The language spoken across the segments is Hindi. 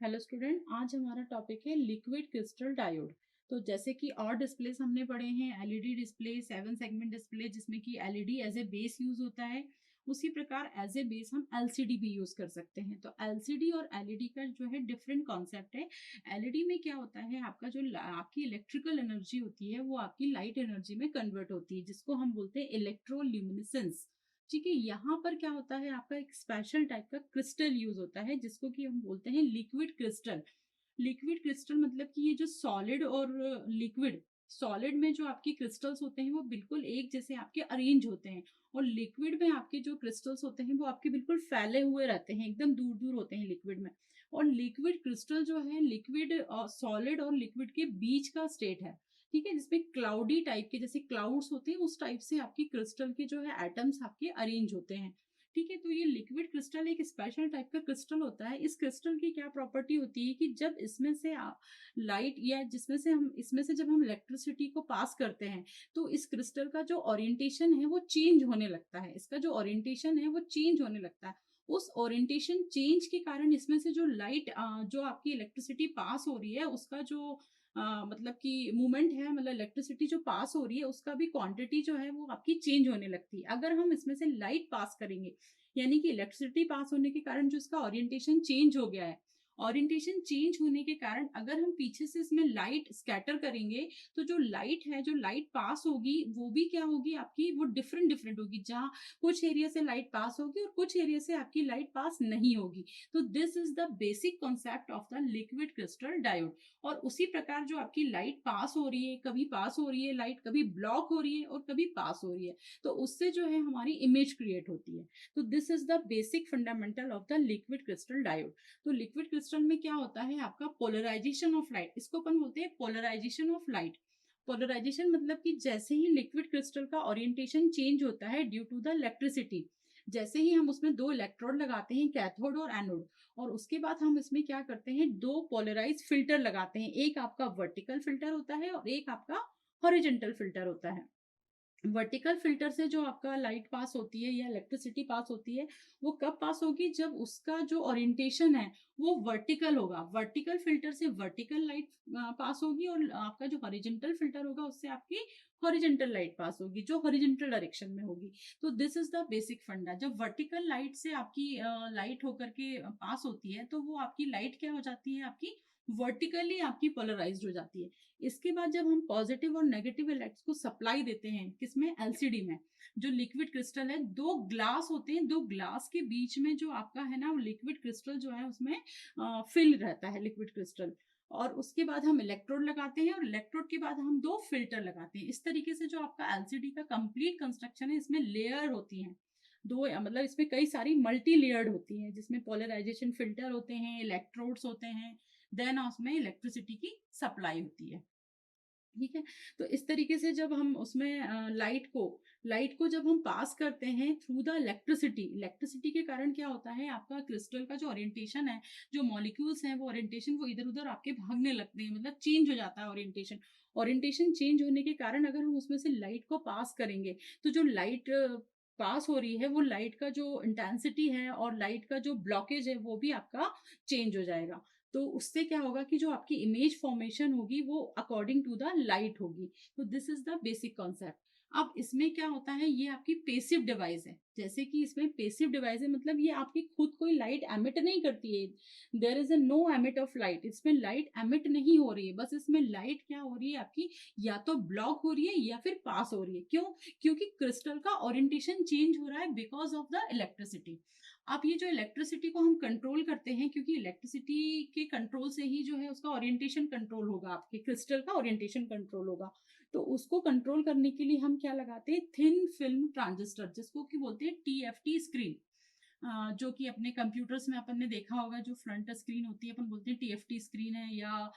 हेलो स्टूडेंट, आज हमारा टॉपिक है लिक्विड क्रिस्टल डायोड। तो जैसे कि और डिस्प्लेस हमने पढ़े हैं, एलईडी डिस्प्ले, 7 सेगमेंट डिस्प्ले जिसमें कि LED as a base use होता है, उसी प्रकार एज ए बेस हम एलसीडी भी यूज कर सकते हैं। तो एलसीडी और एलईडी का जो है डिफरेंट कॉन्सेप्ट है। एलईडी में क्या होता है, आपका जो आपकी इलेक्ट्रिकल एनर्जी होती है वो आपकी लाइट एनर्जी में कन्वर्ट होती है, जिसको हम बोलते हैं इलेक्ट्रोल्यूमिनेसेंस। ठीक है, यहाँ पर क्या होता है, आपका एक स्पेशल टाइप का क्रिस्टल यूज होता है जिसको कि हम बोलते हैं लिक्विड क्रिस्टल। लिक्विड क्रिस्टल मतलब कि ये जो सॉलिड और लिक्विड, सॉलिड में जो आपके क्रिस्टल्स होते हैं वो बिल्कुल एक जैसे आपके अरेंज होते हैं, और लिक्विड में आपके जो क्रिस्टल्स होते हैं वो आपके बिल्कुल फैले हुए रहते हैं, एकदम दूर दूर होते हैं लिक्विड में। और लिक्विड क्रिस्टल जो है लिक्विड और सॉलिड और लिक्विड के बीच का स्टेट है। ठीक है, जिसमें क्लाउडी टाइप के जैसे क्लाउड्स होते हैं उस टाइप से आपकी क्रिस्टल के जो है एटम्स आपके अरेंज होते हैं। ठीक है, तो ये लिक्विड क्रिस्टल एक स्पेशल टाइप का क्रिस्टल होता है। इस क्रिस्टल की क्या प्रॉपर्टी होती है कि जब इसमें से लाइट या जिसमें से हम इसमें से जब हम इलेक्ट्रिसिटी को पास करते हैं तो इस क्रिस्टल का जो ओरिएंटेशन है वो चेंज होने लगता है। इसका जो ओरिएंटेशन है वो चेंज होने लगता है। उस ओरिएंटेशन चेंज के कारण इसमें से जो लाइट जो आपकी इलेक्ट्रिसिटी पास हो रही है उसका जो मतलब कि मूवमेंट है, मतलब इलेक्ट्रिसिटी जो पास हो रही है उसका भी क्वांटिटी जो है वो आपकी चेंज होने लगती है। अगर हम इसमें से लाइट पास करेंगे, यानी कि इलेक्ट्रिसिटी पास होने के कारण जो इसका ओरिएंटेशन चेंज हो गया है, ओरिएंटेशन चेंज होने के कारण अगर हम पीछे से इसमें लाइट स्कैटर करेंगे तो जो लाइट है, जो लाइट पास होगी वो भी क्या होगी आपकी, वो डिफरेंट डिफरेंट होगी। जहाँ कुछ एरिया से लाइट पास होगी और कुछ एरिया से आपकी लाइट पास नहीं होगी। तो this is the basic concept of the liquid crystal diode. और उसी प्रकार जो आपकी लाइट पास हो रही है, कभी पास हो रही है लाइट, कभी ब्लॉक हो रही है और कभी पास हो रही है, तो उससे जो है हमारी इमेज क्रिएट होती है। तो this is the basic fundamental of the liquid crystal diode. तो लिक्विड क्रिस्टल में क्या होता है, आपका पोलराइजेशन ऑफ लाइट, इसको अपन बोलते हैं पोलराइजेशन ऑफ लाइट। पोलराइजेशन मतलब कि जैसे ही लिक्विड क्रिस्टल का ओरिएंटेशन चेंज होता है ड्यू टू द इलेक्ट्रिसिटी, जैसे ही हम उसमें दो इलेक्ट्रोड लगाते हैं, कैथोड और एनोड, और उसके बाद हम इसमें क्या करते हैं, दो पोलराइज फिल्टर लगाते हैं। एक आपका वर्टिकल फिल्टर होता है और एक आपका हॉरिजेंटल फिल्टर होता है। वर्टिकल फिल्टर से जो आपका लाइट पास होती है या इलेक्ट्रिसिटी पास होती है वो कब पास होगी, जब उसका जो ओरिएंटेशन है वो वर्टिकल होगा। वर्टिकल फिल्टर से वर्टिकल लाइट पास होगी और आपका जो हॉरिजेंटल फिल्टर होगा उससे आपकी हॉरिजेंटल लाइट पास होगी, जो हॉरिजेंटल डायरेक्शन में होगी। तो दिस इज द बेसिक फंडा। जब वर्टिकल लाइट से आपकी लाइट होकर के पास होती है तो वो आपकी लाइट क्या हो जाती है, आपकी वर्टिकली आपकी पोलराइज्ड हो जाती है। इसके बाद जब हम पॉजिटिव और नेगेटिव इलेक्ट्रॉन्स को सप्लाई देते हैं, किसमें, एलसीडी में, जो लिक्विड क्रिस्टल है, दो ग्लास होते हैं, दो ग्लास के बीच में जो आपका है ना वो लिक्विड क्रिस्टल जो है उसमें फिल रहता है लिक्विड क्रिस्टल। और उसके बाद हम इलेक्ट्रोड लगाते हैं और इलेक्ट्रोड के बाद हम दो फिल्टर लगाते हैं। इस तरीके से जो आपका एलसीडी का कंप्लीट कंस्ट्रक्शन है, इसमें लेयर होती हैं दो, मतलब इसमें कई सारी मल्टी लेयर्ड होती हैं, जिसमें पोलराइजेशन फिल्टर होते हैं, इलेक्ट्रोड्स होते हैं, देन उसमें इलेक्ट्रिसिटी की सप्लाई होती है। ठीक है, तो इस तरीके से जब हम उसमें लाइट को जब हम पास करते हैं थ्रू द इलेक्ट्रिसिटी, इलेक्ट्रिसिटी के कारण क्या होता है, आपका क्रिस्टल का जो ओरिएंटेशन है, जो मॉलिक्यूल्स हैं वो ओरिएंटेशन वो इधर उधर आपके भागने लगते हैं, मतलब चेंज हो जाता है ओरिएंटेशन। ओरिएंटेशन चेंज होने के कारण अगर हम उसमें से लाइट को पास करेंगे तो जो लाइट पास हो रही है वो लाइट का जो इंटेंसिटी है और लाइट का जो ब्लॉकेज है वो भी आपका चेंज हो जाएगा। तो उससे क्या होगा कि जो आपकी इमेज फॉर्मेशन होगी वो अकॉर्डिंग टू द लाइट होगी। तो this is the basic concept. अब इसमें क्या होता है, ये आपकी पेसिव डिवाइस है। जैसे कि इसमें पेसिव डिवाइस है मतलब ये आपकी खुद कोई लाइट एमिट नहीं करती है। There is a no emit of light, इसमें लाइट एमिट नहीं हो रही है, बस इसमें लाइट क्या हो रही है आपकी, या तो ब्लॉक हो रही है या फिर पास हो रही है। क्यों, क्योंकि क्रिस्टल का ओरिएंटेशन चेंज हो रहा है बिकॉज ऑफ द इलेक्ट्रिसिटी। अब ये जो इलेक्ट्रिसिटी को हम कंट्रोल करते हैं, क्योंकि इलेक्ट्रिसिटी के कंट्रोल से ही जो है उसका ओरिएंटेशन कंट्रोल होगा, आपके क्रिस्टल का ओरिएंटेशन कंट्रोल होगा। तो उसको कंट्रोल करने के लिए हम क्या लगाते हैं, थिन फिल्म ट्रांजिस्टर, जिसको कि बोलते हैं टीएफटी स्क्रीन। जो कि अपने कंप्यूटर्स में अपन ने देखा होगा, जो फ्रंट स्क्रीन होती है अपन बोलते हैं टीएफटी स्क्रीन है, या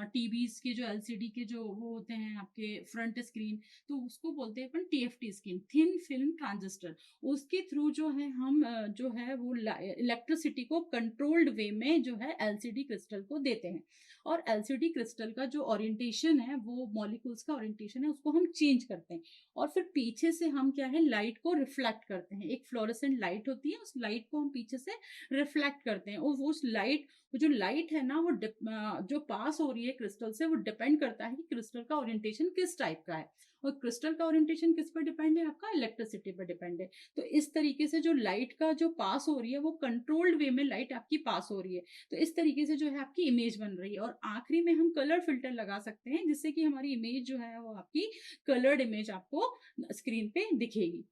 टीवीज के जो एलसीडी के जो वो होते हैं आपके फ्रंट स्क्रीन, तो उसको बोलते हैं अपन TFT screen, thin film transistor. उसके थ्रू जो है हम जो है वो इलेक्ट्रिसिटी को कंट्रोल्ड वे में जो है एलसीडी क्रिस्टल को देते हैं। और एलसीडी क्रिस्टल का जो ओरिएंटेशन है, वो मॉलिक्यूल्स का ओरिएंटेशन है, उसको हम चेंज करते हैं। और फिर पीछे से हम क्या है, लाइट को रिफ्लेक्ट करते हैं। एक फ्लोरेसेंट लाइट होती है, उस लाइट को हम पीछे से रिफ्लेक्ट करते हैं, और वो उस लाइट, जो लाइट है ना वो जो पास हो रही है क्रिस्टल से, वो डिपेंड करता है कि क्रिस्टल का ओरिएंटेशन किस टाइप का है। और क्रिस्टल का ओरिएंटेशन किस पर डिपेंड है? आपका इलेक्ट्रिसिटी पर डिपेंड है। तो इस तरीके से जो लाइट का जो पास हो रही है, वो कंट्रोल्ड वे में लाइट आपकी पास हो रही है। तो इस तरीके से जो है आपकी इमेज बन रही है। और आखिरी में हम कलर फिल्टर लगा सकते हैं, जिससे कि हमारी इमेज जो है वो आपकी कलर्ड इमेज आपको स्क्रीन पे दिखेगी।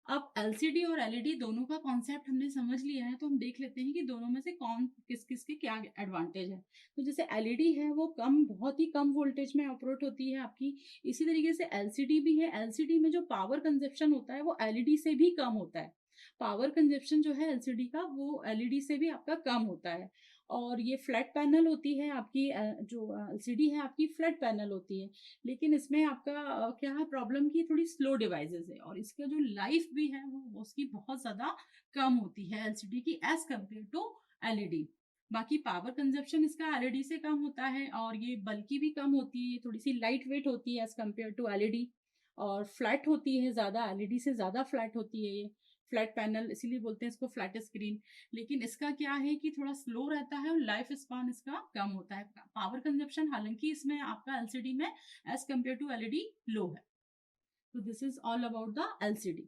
अब एलसीडी और एलईडी दोनों का कॉन्सेप्ट हमने समझ लिया है, तो हम देख लेते हैं कि दोनों में से कौन किस किस के क्या एडवांटेज है। तो जैसे एलईडी है वो बहुत ही कम वोल्टेज में ऑपरेट होती है आपकी। इसी तरीके से एलसीडी भी है। एलसीडी में जो पावर कंजप्शन होता है वो एलईडी से भी कम होता है। पावर कंजप्शन जो है एलसीडी का, वो एलईडी से भी आपका कम होता है। और ये फ्लैट पैनल होती है आपकी, जो एलसीडी है आपकी फ्लैट पैनल होती है। लेकिन इसमें आपका क्या है प्रॉब्लम, की थोड़ी स्लो डिवाइसेस है, और इसका जो लाइफ भी है वो उसकी बहुत ज़्यादा कम होती है एलसीडी की, एज कम्पेयर टू एलईडी। बाकी पावर कंजप्शन इसका एलईडी से कम होता है, और ये बल्कि भी कम होती है, थोड़ी सी लाइट वेट होती है एज कम्पेयर टू एलईडी। और फ्लैट होती है ज़्यादा, एलईडी से ज़्यादा फ्लैट होती है ये फ्लैट पैनल, इसीलिए बोलते हैं इसको फ्लैट स्क्रीन। लेकिन इसका क्या है कि थोड़ा स्लो रहता है, और लाइफ स्पान इसका कम होता है। पावर कंजप्शन हालांकि इसमें आपका एलसीडी में एज कम्पेयर टू एलईडी लो है। तो this is all about the LCD.